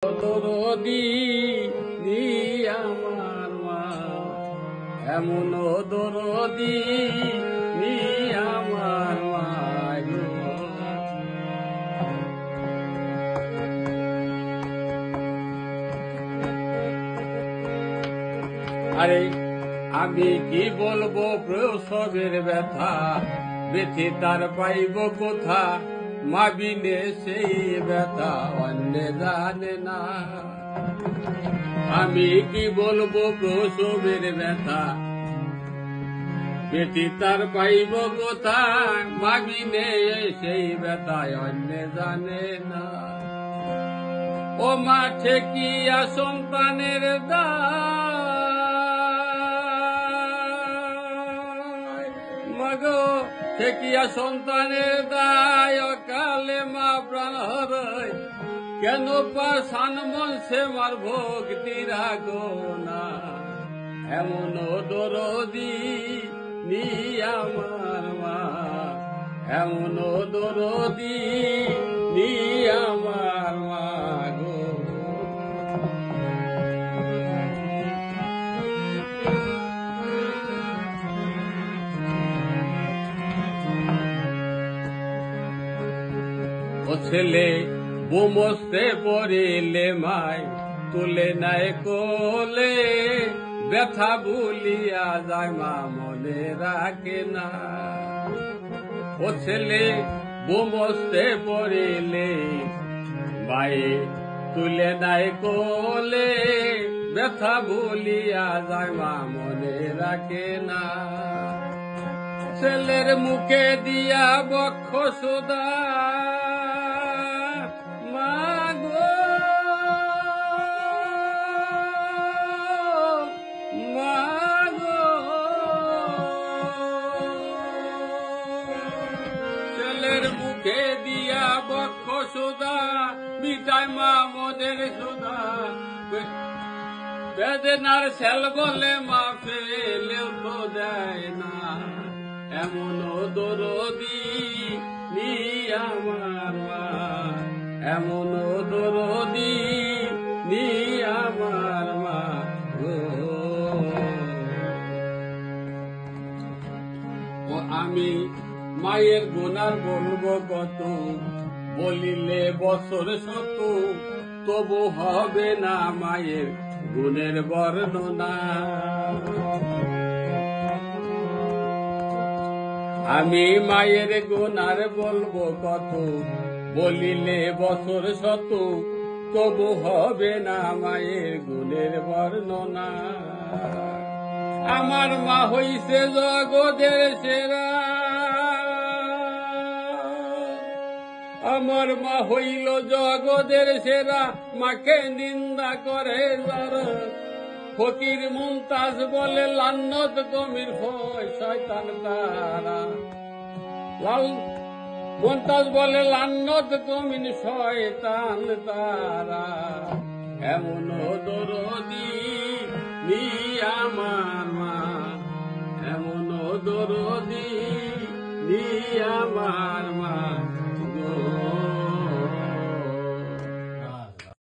দরদি আমার মা, এমন দরদি আমার মা গো। আরে আমি কি বলবো প্রসবের ব্যথা, বেঁচে তার পাইব কোথা, মা বিনে সেই ব্যথা অন্য জানে না। আমি কি বলবো প্রসবের ব্যথা, বেঁচে তার পাইব কোথা, মা বিনে সেই ব্যথা অন্য জানে না। ও মা ঠেকিয়া সন্তানের মাগো ঠেকিয়া সন্তানের দায়, কালে মা প্রাণ হরয়, কেন পাশান মন সে মার ভক্তি রাখো না। এমন দরদি আমার মা, এমন দরদি আমার মা গো। ও ছেলে বোমস্তে পড়িলে মাই তুলে নাই কোলে, ব্যথা ভুলিয়া যায় মা মনে রাখে না। ও ছেলে বোমস্তে পড়িলে মাই তুলে নাই কোলে, ব্যথা ভুলিয়া যায় মা মনে রাখে না। ছেলের মুখে দিয়া বক্ষ সুদা মাগো, মাগো ছেলের মুখে দিয়া বক্ষ সুদা, মিটাই মা মনের সুদা, বেদনার সেল বলে মা ফেলেও তো দেয় না। এমন দরদি আমার মা, এমন দরদি আমার মা গো। ও আমি মায়ের গুনার বলবো কত, বলিলে বছর শত, তবু হবে না মায়ের গুণের বর্ণনা। আমি মায়ের গুনার বলবো কত, বলিলে বছর শত, তবু হবে না মায়ের গুণের বর্ণনা। আমার মা হইছে জগতের সেরা, আমার মা হইল জগতের সেরা, মাকে নিন্দা করে যারা। ফকির মুমতাজ বলে লান্নত গমির ভয় শয়তান তারা, লাল মুমতাজ বলে লান্নত গমিন শয়তান তারা। এমন দরদি আমার